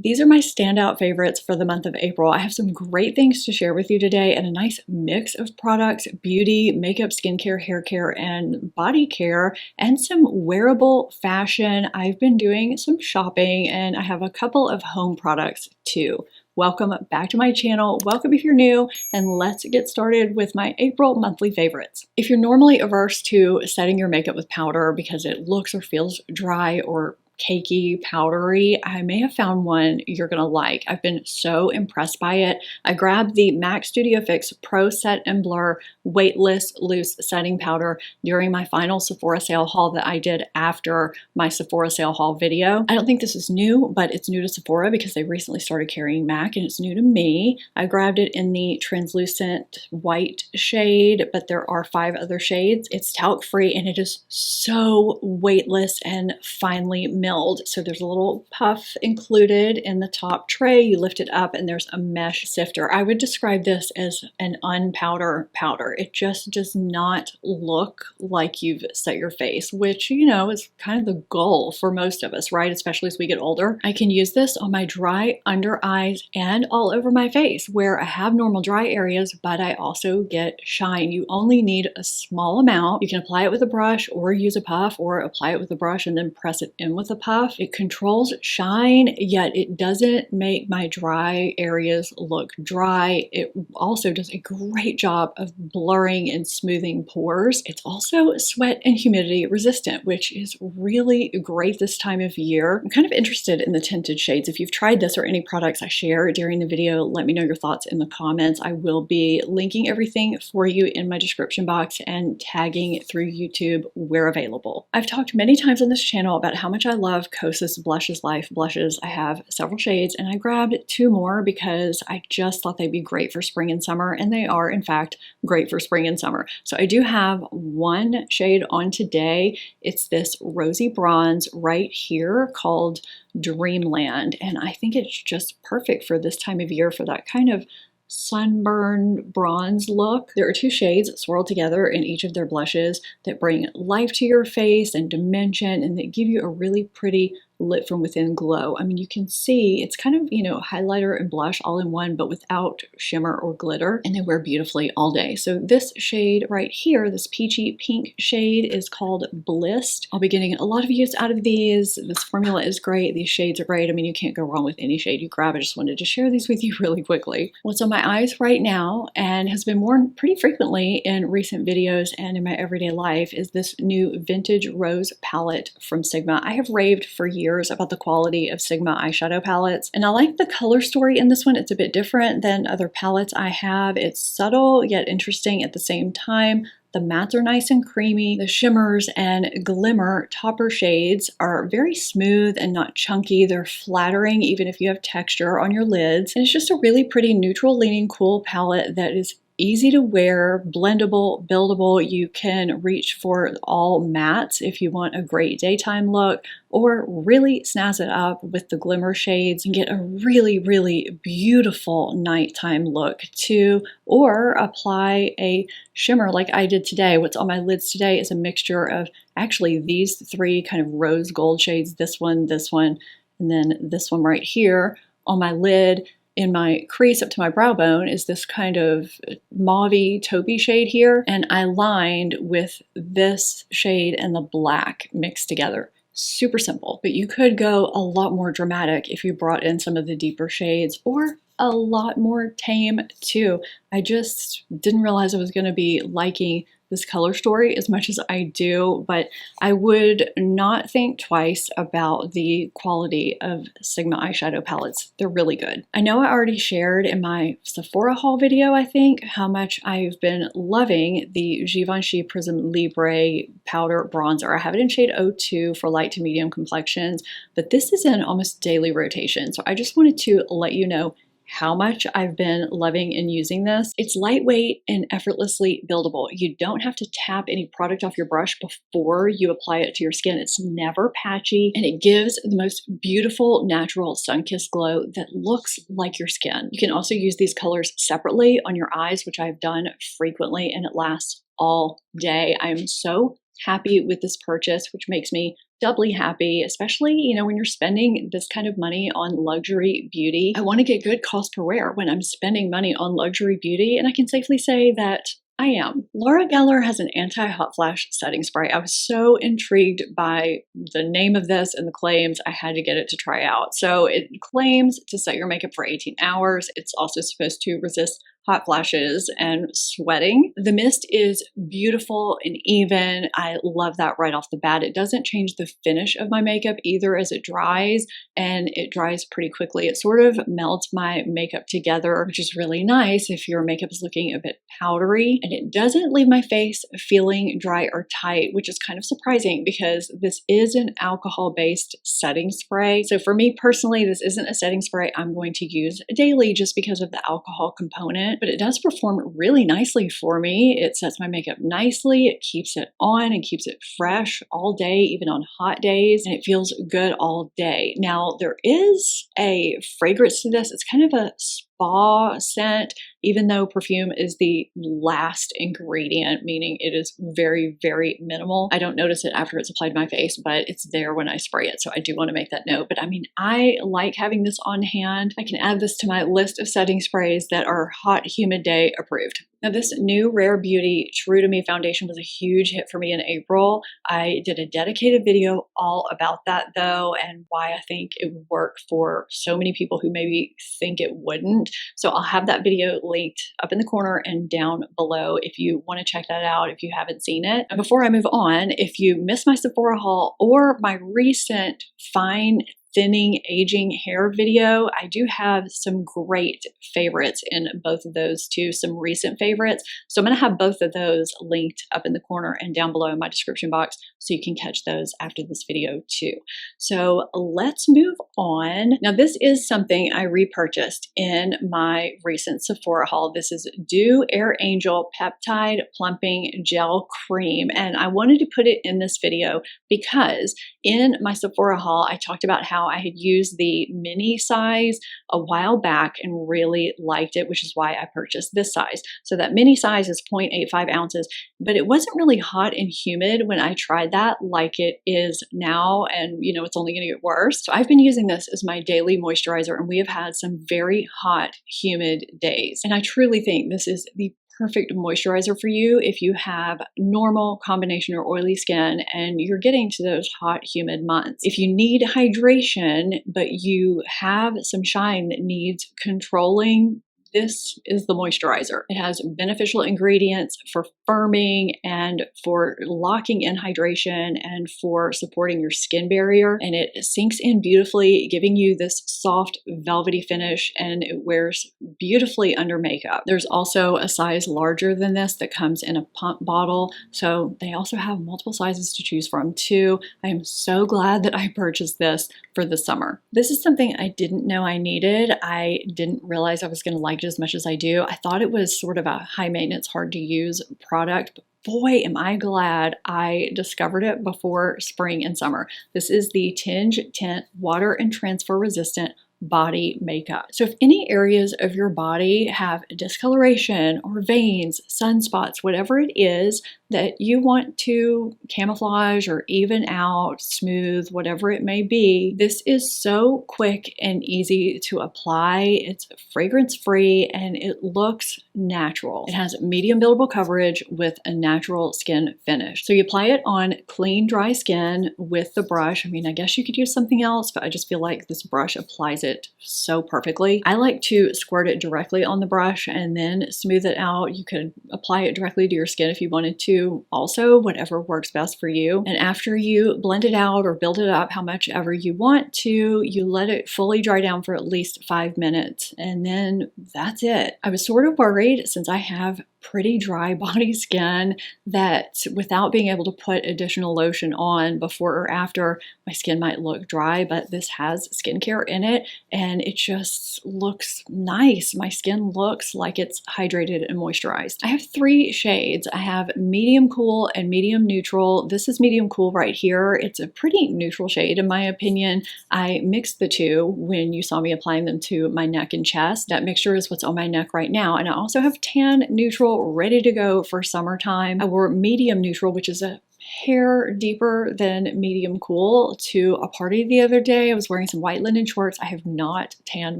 These are my standout favorites for the month of April. I have some great things to share with you today and a nice mix of products, beauty, makeup, skincare, hair care, and body care, and some wearable fashion. I've been doing some shopping and I have a couple of home products too. Welcome back to my channel. Welcome if you're new, and let's get started with my April monthly favorites. If you're normally averse to setting your makeup with powder because it looks or feels dry or cakey, powdery, I may have found one you're gonna like. I've been so impressed by it. I grabbed the MAC Studio Fix Pro Set and Blur Weightless Loose Setting Powder during my final Sephora sale haul that I did after my Sephora sale haul video. I don't think this is new, but it's new to Sephora because they recently started carrying MAC and it's new to me. I grabbed it in the translucent white shade, but there are 5 other shades. It's talc free and it is so weightless and finely milled. So there's a little puff included in the top tray. You lift it up and there's a mesh sifter. I would describe this as an unpowder powder. It just does not look like you've set your face, which, you know, is kind of the goal for most of us, right? Especially as we get older. I can use this on my dry under eyes and all over my face where I have normal dry areas, but I also get shine. You only need a small amount. You can apply it with a brush or use a puff, or apply it with a brush and then press it in with a puff. It controls shine, yet it doesn't make my dry areas look dry. It also does a great job of blurring and smoothing pores. It's also sweat and humidity resistant, which is really great this time of year. I'm kind of interested in the tinted shades. If you've tried this or any products I share during the video, let me know your thoughts in the comments. I will be linking everything for you in my description box and tagging through YouTube where available. I've talked many times on this channel about how much I love Kosas Blushes Life blushes. I have several shades and I grabbed 2 more because I just thought they'd be great for spring and summer, and they are in fact great for spring and summer. So I do have one shade on today. It's this rosy bronze right here called Dreamland, and I think it's just perfect for this time of year for that kind of sunburn bronze look. There are 2 shades swirled together in each of their blushes that bring life to your face and dimension, and that give you a really pretty lit from within glow. I mean, you can see it's kind of, you know, highlighter and blush all in one, but without shimmer or glitter, and they wear beautifully all day. So this shade right here, this peachy pink shade, is called Blissed. I'll be getting a lot of use out of these. This formula is great. These shades are great. I mean, you can't go wrong with any shade you grab. I just wanted to share these with you really quickly. What's on my eyes right now, and has been worn pretty frequently in recent videos and in my everyday life, is this new Vintage Rose palette from Sigma. I have raved for years about the quality of Sigma eyeshadow palettes, and I like the color story in this one. It's a bit different than other palettes I have. It's subtle yet interesting at the same time. The mattes are nice and creamy. The shimmers and glimmer topper shades are very smooth and not chunky. They're flattering even if you have texture on your lids. And it's just a really pretty neutral leaning cool palette that is easy to wear, blendable, buildable. You can reach for all mattes if you want a great daytime look, or really snazz it up with the glimmer shades and get a really, really beautiful nighttime look too, or apply a shimmer like I did today. What's on my lids today is a mixture of actually these 3 kind of rose gold shades, this one, and then this one right here on my lid. In my crease up to my brow bone is this kind of mauvey taupey shade here, and I lined with this shade and the black mixed together. Super simple, but you could go a lot more dramatic if you brought in some of the deeper shades, or a lot more tame too. I just didn't realize I was going to be liking this color story as much as I do, but I would not think twice about the quality of Sigma eyeshadow palettes. They're really good. I know I already shared in my Sephora haul video, I think, how much I've been loving the Givenchy Prism Libre powder bronzer. I have it in shade 02 for light to medium complexions, but this is in almost daily rotation. So I just wanted to let you know how much I've been loving and using this. It's lightweight and effortlessly buildable. You don't have to tap any product off your brush before you apply it to your skin. It's never patchy, and it gives the most beautiful natural sun-kissed glow that looks like your skin. You can also use these colors separately on your eyes, which I've done frequently, and it lasts all day. I'm so happy with this purchase, which makes me doubly happy, especially, when you're spending this kind of money on luxury beauty. I want to get good cost per wear when I'm spending money on luxury beauty, and I can safely say that I am. Laura Geller has an anti-hot flash setting spray. I was so intrigued by the name of this and the claims, I had to get it to try out. So it claims to set your makeup for 18 hours. It's also supposed to resist hot flashes and sweating. The mist is beautiful and even. I love that right off the bat. It doesn't change the finish of my makeup either as it dries, and it dries pretty quickly. It sort of melts my makeup together, which is really nice if your makeup is looking a bit powdery, and it doesn't leave my face feeling dry or tight, which is kind of surprising because this is an alcohol-based setting spray. So for me personally, this isn't a setting spray I'm going to use daily just because of the alcohol component, but it does perform really nicely for me. It sets my makeup nicely, it keeps it on and keeps it fresh all day, even on hot days, and it feels good all day. Now, there is a fragrance to this. It's kind of a spa scent, even though perfume is the last ingredient, meaning it is very, very minimal. I don't notice it after it's applied to my face, but it's there when I spray it. So I do want to make that note. But I mean, I like having this on hand. I can add this to my list of setting sprays that are hot, humid day approved. Now, this new Rare Beauty True to Me foundation was a huge hit for me in April. I did a dedicated video all about that though, and why I think it would work for so many people who maybe think it wouldn't. So I'll have that video linked up in the corner and down below if you want to check that out if you haven't seen it. And before I move on, if you missed my Sephora haul or my recent fine thinning aging hair video, I do have some great favorites in both of those too, some recent favorites. So I'm going to have both of those linked up in the corner and down below in my description box so you can catch those after this video too. So let's move on. Now, this is something I repurchased in my recent Sephora haul. This is Dew Air Angel Peptide Plumping Gel Cream, and I wanted to put it in this video because in my Sephora haul, I talked about how I had used the mini size a while back and really liked it, which is why I purchased this size. So that mini size is 0.85 ounces, but it wasn't really hot and humid when I tried that like it is now, and it's only going to get worse. So I've been using this as my daily moisturizer, and we have had some very hot, humid days. And I truly think this is the perfect moisturizer for you if you have normal, combination, or oily skin and you're getting to those hot, humid months. If you need hydration, but you have some shine that needs controlling, this is the moisturizer. It has beneficial ingredients for firming and for locking in hydration and for supporting your skin barrier. And it sinks in beautifully, giving you this soft, velvety finish, and it wears beautifully under makeup. There's also a size larger than this that comes in a pump bottle. So they also have multiple sizes to choose from too. I am so glad that I purchased this for the summer. This is something I didn't know I needed. I didn't realize I was going to like it as much as I do. I thought it was sort of a high maintenance, hard to use product, but boy, am I glad I discovered it before spring and summer. This is the Tinge Tint Water and Transfer Resistant Body Makeup. So if any areas of your body have discoloration or veins, sunspots, whatever it is that you want to camouflage or even out, smooth, whatever it may be, this is so quick and easy to apply. It's fragrance free and it looks natural. It has medium buildable coverage with a natural skin finish. So you apply it on clean, dry skin with the brush. I mean, I guess you could use something else, but I just feel like this brush applies it so perfectly. I like to squirt it directly on the brush and then smooth it out. You could apply it directly to your skin if you wanted to. Also, whatever works best for you. And after you blend it out or build it up how much ever you want to, you let it fully dry down for at least 5 minutes, and then that's it. I was sort of worried, since I have pretty dry body skin, that without being able to put additional lotion on before or after, my skin might look dry, but this has skincare in it and it just looks nice. My skin looks like it's hydrated and moisturized. I have 3 shades. I have medium cool and medium neutral. This is medium cool right here. It's a pretty neutral shade in my opinion. I mixed the two when you saw me applying them to my neck and chest. That mixture is what's on my neck right now. And I also have tan neutral ready to go for summertime. I wore medium neutral, which is a hair deeper than medium cool to a party the other day. I was wearing some white linen shorts. I have not tanned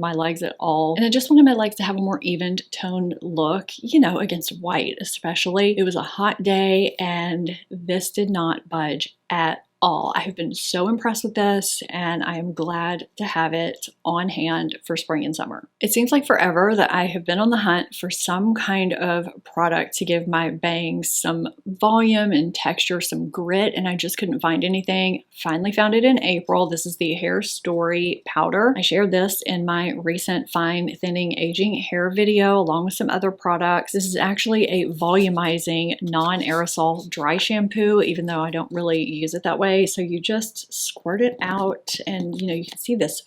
my legs at all. And I just wanted my legs to have a more even toned look, you know, against white especially. It was a hot day and this did not budge at all. I have been so impressed with this and I am glad to have it on hand for spring and summer. It seems like forever that I have been on the hunt for some kind of product to give my bangs some volume and texture, some grit, and I just couldn't find anything. Finally found it in April. This is the Hair Story powder. I shared this in my recent fine thinning aging hair video along with some other products. This is actually a volumizing non-aerosol dry shampoo, even though I don't really use it that way. So you just squirt it out and, you know, you can see this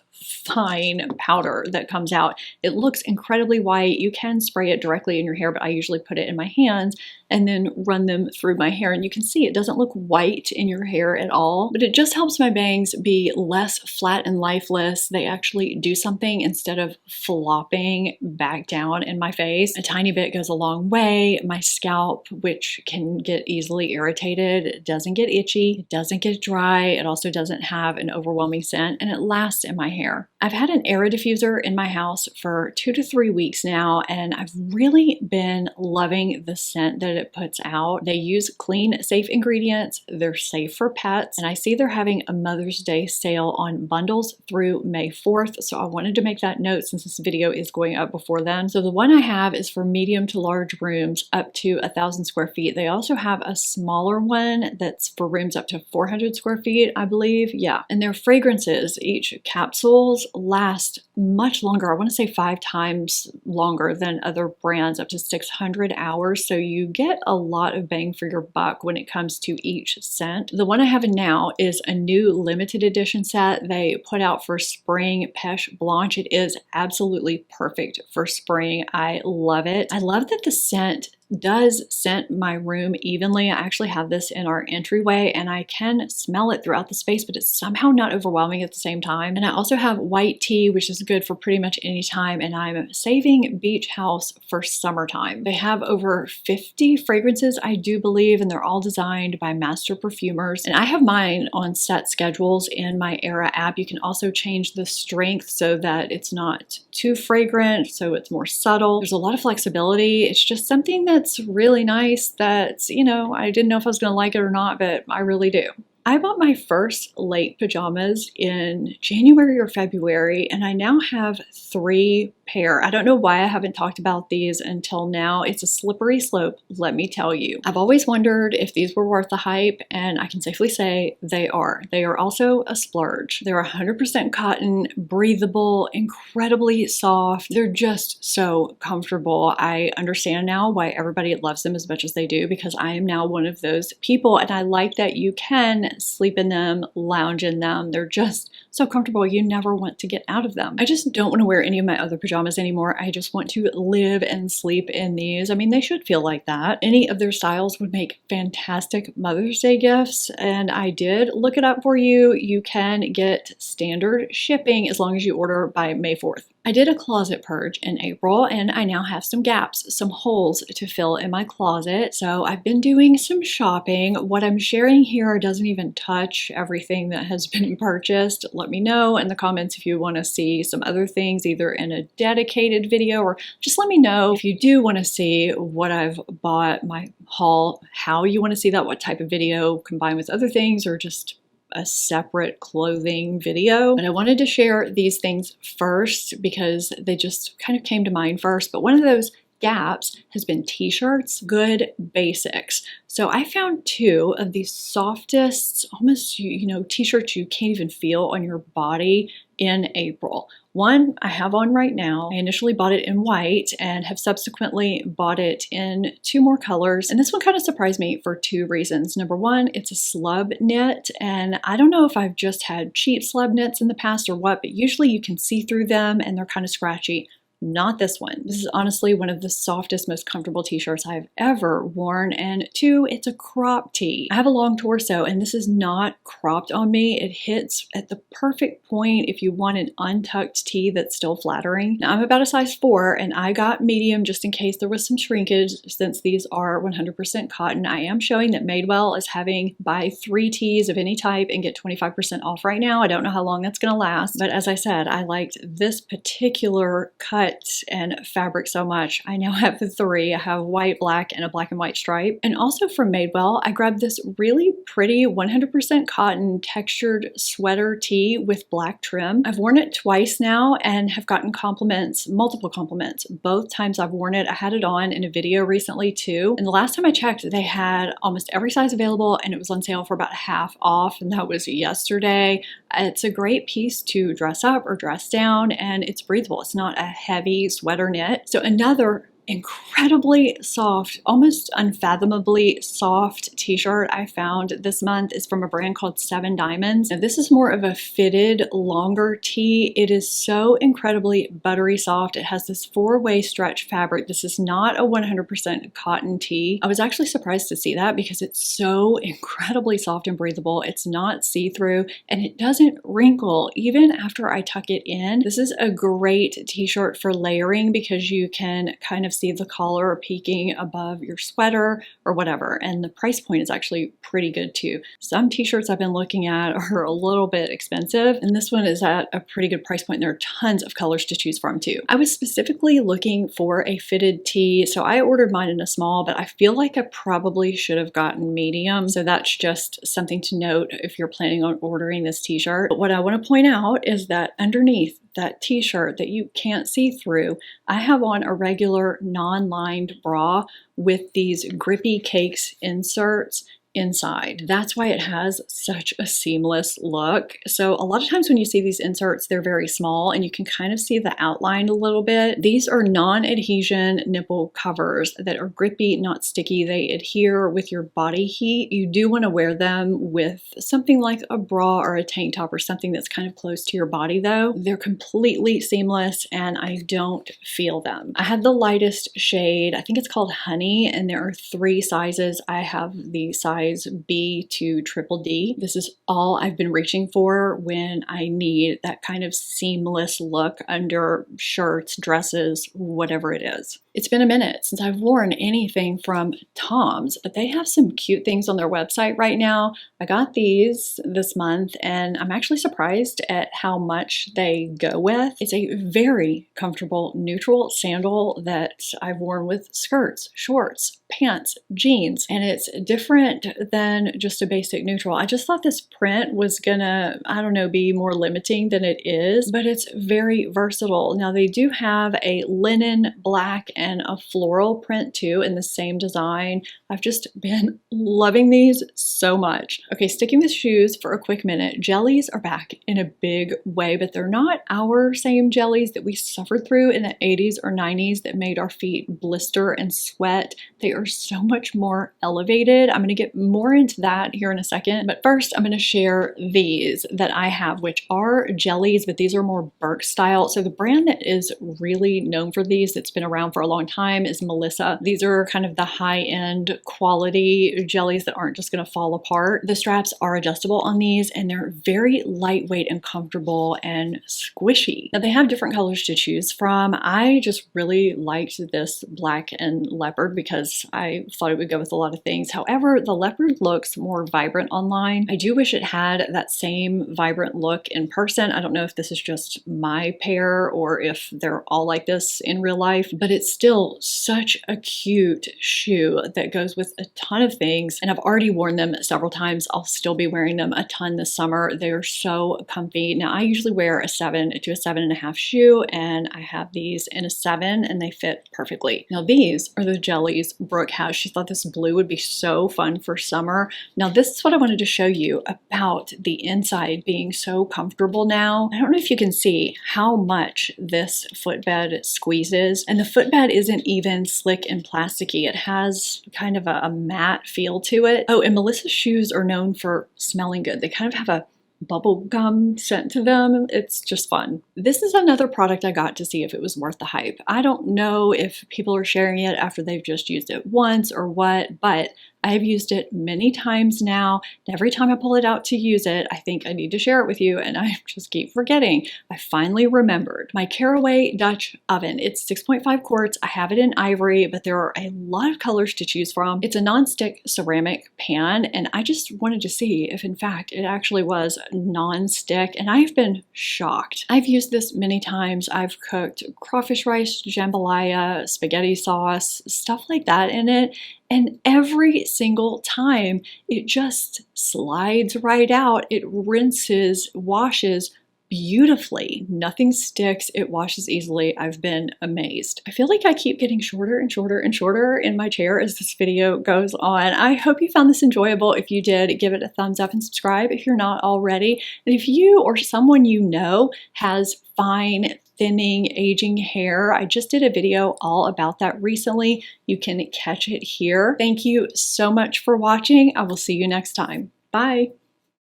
fine powder that comes out. It looks incredibly white. You can spray it directly in your hair, but I usually put it in my hands and then run them through my hair. And you can see it doesn't look white in your hair at all, but it just helps my bangs be less flat and lifeless. They actually do something instead of flopping back down in my face. A tiny bit goes a long way. My scalp, which can get easily irritated, doesn't get itchy, it doesn't get dry. It also doesn't have an overwhelming scent and it lasts in my hair. I've had an air diffuser in my house for 2 to 3 weeks now, and I've really been loving the scent that it puts out. They use clean, safe ingredients. They're safe for pets, and I see they're having a Mother's Day sale on bundles through May 4th, so I wanted to make that note since this video is going up before then. So the one I have is for medium to large rooms up to 1,000 square feet. They also have a smaller one that's for rooms up to 400 square feet, I believe. Yeah, and their fragrances, each capsules last much longer. I want to say 5 times longer than other brands, up to 600 hours. So you get a lot of bang for your buck when it comes to each scent. The one I have now is a new limited edition set they put out for spring, Pêche Blanche. It is absolutely perfect for spring. I love it. I love that the scent does scent my room evenly. I actually have this in our entryway and I can smell it throughout the space, but it's somehow not overwhelming at the same time. And I also have white tea, which is good for pretty much any time, and I'm saving Beach House for summertime. They have over 50 fragrances, I do believe, and they're all designed by master perfumers. And I have mine on set schedules in my Era app. You can also change the strength so that it's not too fragrant, so it's more subtle. There's a lot of flexibility. It's just something that's really nice that, you know, I didn't know if I was going to like it or not, but I really do. I bought my first late pajamas in January or February, and I now have 3 pair. I don't know why I haven't talked about these until now. It's a slippery slope, let me tell you. I've always wondered if these were worth the hype, and I can safely say they are. They are also a splurge. They're 100% cotton, breathable, incredibly soft. They're just so comfortable. I understand now why everybody loves them as much as they do, because I am now one of those people, and I like that you can sleep in them, lounge in them. They're just so comfortable. You never want to get out of them. I just don't want to wear any of my other pajamas anymore. I just want to live and sleep in these. I mean, they should feel like that. Any of their styles would make fantastic Mother's Day gifts, and I did look it up for you. You can get standard shipping as long as you order by May 4th. I did a closet purge in April, and I now have some gaps, some holes to fill in my closet. So I've been doing some shopping. What I'm sharing here doesn't even touch everything that has been purchased. Let me know in the comments if you want to see some other things, either in a dedicated video, or just let me know if you do want to see what I've bought, my haul, how you want to see that, what type of video combined with other things, or just a separate clothing video. But I wanted to share these things first because they just kind of came to mind first. But one of those gaps has been t-shirts, good basics. So I found 2 of the softest, almost, you know, t-shirts you can't even feel on your body in April. One I have on right now. I initially bought it in white and have subsequently bought it in 2 more colors. And this one kind of surprised me for 2 reasons. Number one, it's a slub knit, and I don't know if I've just had cheap slub knits in the past or what, but usually you can see through them and they're kind of scratchy. not this one. This is honestly one of the softest, most comfortable t-shirts I've ever worn. And two, it's a crop tee. I have a long torso and this is not cropped on me. It hits at the perfect point if you want an untucked tee that's still flattering. Now I'm about a size 4 and I got medium just in case there was some shrinkage since these are 100% cotton. I am showing that Madewell is having buy 3 tees of any type and get 25% off right now. I don't know how long that's gonna last, but as I said, I liked this particular cut and fabric so much. I now have the 3. I have white, black, and a black and white stripe. And also from Madewell, I grabbed this really pretty 100% cotton textured sweater tee with black trim. I've worn it twice now and have gotten compliments, multiple compliments. Both times I've worn it, I had it on in a video recently too. And the last time I checked, they had almost every size available and it was on sale for about half off, and that was yesterday. It's a great piece to dress up or dress down, and it's breathable. It's not a heavy sweater knit. So another incredibly soft, almost unfathomably soft t-shirt I found this month is from a brand called 7 Diamonds. Now this is more of a fitted, longer tee. It is so incredibly buttery soft. It has this 4-way stretch fabric. This is not a 100% cotton tee. I was actually surprised to see that because it's so incredibly soft and breathable. It's not see-through and it doesn't wrinkle even after I tuck it in. This is a great t-shirt for layering because you can kind of see the collar peeking above your sweater or whatever, and the price point is actually pretty good too. Some t-shirts I've been looking at are a little bit expensive, and this one is at a pretty good price point. There are tons of colors to choose from too. I was specifically looking for a fitted tee, so I ordered mine in a small, but I feel like I probably should have gotten medium, so that's just something to note if you're planning on ordering this t-shirt. But what I want to point out is that underneath that t-shirt that you can't see through, I have on a regular non-lined bra with these grippy cakes inserts inside. That's why it has such a seamless look. So a lot of times when you see these inserts, they're very small and you can kind of see the outline a little bit. These are non-adhesion nipple covers that are grippy, not sticky. They adhere with your body heat. You do want to wear them with something like a bra or a tank top or something that's kind of close to your body though. They're completely seamless and I don't feel them. I have the lightest shade. I think it's called Honey, and there are 3 sizes. I have the size B to triple D. This is all I've been reaching for when I need that kind of seamless look under shirts, dresses, whatever it is. It's been a minute since I've worn anything from Tom's, but they have some cute things on their website right now. I got these this month and I'm actually surprised at how much they go with. It's a very comfortable neutral sandal that I've worn with skirts, shorts, pants, jeans, and it's different than just a basic neutral. I just thought this print was gonna, I don't know, be more limiting than it is, but it's very versatile. Now they do have a linen, black, and a floral print too in the same design. I've just been loving these so much. Okay, sticking with shoes for a quick minute. Jellies are back in a big way, but they're not our same jellies that we suffered through in the 80s or 90s that made our feet blister and sweat. They are so much more elevated. I'm gonna get more into that here in a second, but first I'm gonna share these that I have, which are jellies, but these are more Burke style. So the brand that is really known for these, that's been around for a long time, is Melissa. These are kind of the high-end quality jellies that aren't just gonna fall apart. The straps are adjustable on these and they're very lightweight and comfortable and squishy. Now they have different colors to choose from. I just really liked this black and leopard because I thought it would go with a lot of things. However, the leopard looks more vibrant online. I do wish it had that same vibrant look in person. I don't know if this is just my pair or if they're all like this in real life, but it's still such a cute shoe that goes with a ton of things, and I've already worn them several times. I'll still be wearing them a ton this summer. They're so comfy. Now I usually wear a 7 to a 7.5 shoe, and I have these in a 7 and they fit perfectly. Now these are the jellies Brooke has. She thought this blue would be so fun for summer. Now this is what I wanted to show you about the inside being so comfortable now. I don't know if you can see how much this footbed squeezes, and the footbed isn't even slick and plasticky. It has kind of a matte feel to it. Oh, and Melissa's shoes are known for smelling good. They kind of have a bubble gum scent to them. It's just fun. This is another product I got to see if it was worth the hype. I don't know if people are sharing it after they've just used it once or what, but I've used it many times now. And every time I pull it out to use it, I think I need to share it with you, and I just keep forgetting. I finally remembered. My Caraway Dutch oven. It's 6.5 quarts. I have it in ivory, but there are a lot of colors to choose from. It's a non-stick ceramic pan, and I just wanted to see if in fact it actually was non-stick, and I've been shocked. I've used this many times. I've cooked crawfish rice, jambalaya, spaghetti sauce, stuff like that in it. And every single time it just slides right out. It rinses, washes beautifully. Nothing sticks. It washes easily. I've been amazed. I feel like I keep getting shorter and shorter and shorter in my chair as this video goes on. I hope you found this enjoyable. If you did, give it a thumbs up and subscribe if you're not already. And if you or someone you know has fine, thinning, aging hair, I just did a video all about that recently. You can catch it here. Thank you so much for watching. I will see you next time. Bye.